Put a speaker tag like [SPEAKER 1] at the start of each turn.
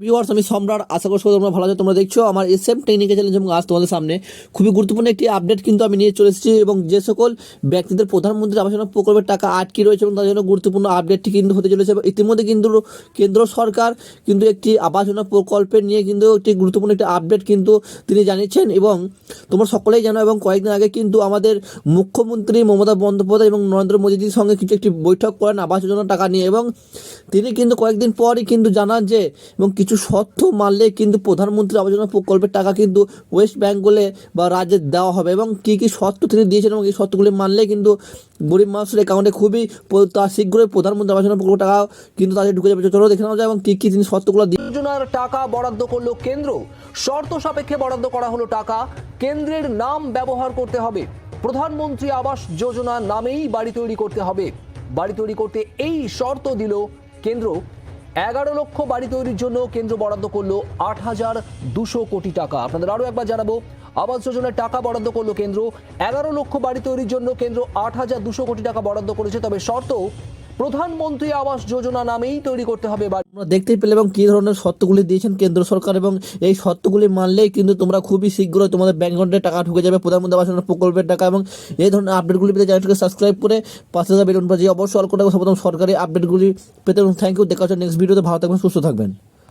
[SPEAKER 1] Viewers, আমি সম্রাট। আশা করি তোমরা ভালো আছো। তোমরা দেখছো আমার এসএম টেকনিক্যাল চ্যালেঞ্জ এবং আজ তোমাদের সামনে খুবই গুরুত্বপূর্ণ একটি আপডেট কিন্তু আমি নিয়ে চলে এসেছি এবং যে সকল ব্যক্তিদের প্রধানমন্ত্রী আবাস যোজনা প্রকল্পের টাকা আটকে রয়েছে এবং তাদের জন্য গুরুত্বপূর্ণ আপডেটটি কিন্তু হতে চলেছে। এবং ইতিমধ্যে কিন্তু কেন্দ্র সরকার কিন্তু একটি আবাস যোজনা প্রকল্পের নিয়ে কিন্তু একটি গুরুত্বপূর্ণ একটি আপডেট কিন্তু তিনি জানিয়েছেন এবং তোমরা সকলেই জানো। এবং কয়েকদিন আগে কিন্তু আমাদের মুখ্যমন্ত্রী মমতা বন্দ্যোপাধ্যায় এবং নরেন্দ্র মোদীজির সঙ্গে কিছু একটি বৈঠক করেন আবাস যোজনার টাকা নিয়ে এবং তিনি কিন্তু কয়েকদিন পরই কিন্তু জানান যে এবং কিছু শর্ত মানলে কিন্তু প্রধানমন্ত্রী আবাস যোজনা প্রকল্পের টাকা কিন্তু ওয়েস্ট বেঙ্গলে বা রাজ্যে দেওয়া হবে এবং কী কী শর্ত তিনি দিয়েছেন এবং এই শর্তগুলি মানলে কিন্তু গরিব মানুষের অ্যাকাউন্টে খুবই তার শীঘ্রই প্রধানমন্ত্রী আবাস যোজনা প্রকল্পের টাকা কিন্তু তাদের ঢুকে যাবে। চলো দেখে নেওয়া যায় এবং কী কী তিনি শর্তগুলো
[SPEAKER 2] যোজনার টাকা বরাদ্দ করলো কেন্দ্র। শর্ত সাপেক্ষে বরাদ্দ করা হলো টাকা। কেন্দ্রের নাম ব্যবহার করতে হবে। প্রধানমন্ত্রী আবাস যোজনা নামেই বাড়ি তৈরি করতে হবে। বাড়ি তৈরি করতে এই শর্ত দিল কেন্দ্র। 11 লক্ষ বাড়ি তৈরির জন্য কেন্দ্র বরাদ্দ করলো 8,200 কোটি টাকা। আপনাদের আরো একবার জানাবো, আবাস যোজনার টাকা বরাদ্দ করলো কেন্দ্র। 11 লক্ষ বাড়ি তৈরির জন্য কেন্দ্র 8,200 কোটি টাকা বরাদ্দ করেছে। তবে শর্ত, প্রধানমন্ত্রী আবাস যোজনা নামেই তৈরি করতে হবে।
[SPEAKER 1] তোমরা দেখতেই পেলে এবং কী ধরনের শর্তগুলি দিয়েছেন কেন্দ্র সরকার এবং এই শর্তগুলি মানলেই কিন্তু তোমরা খুবই শীঘ্রই তোমাদের ব্যাংক অ্যাকাউন্টে টাকা ঢুকে যাবে প্রধানমন্ত্রী আবাস যোজনা প্রকল্পের টাকা। এবং এই ধরনের আপডেটগুলি পেতে চ্যানেলটিকে সাবস্ক্রাইব করে পাশে থাকা বেল বাজিয়ে অবশ্যই অল করে সর্বপ্রথম সরকারি আপডেটগুলি পেতে। Thank you. দেখা হচ্ছে নেক্সট ভিডিওতে। ভালো থাকবেন, সুস্থ থাকবেন।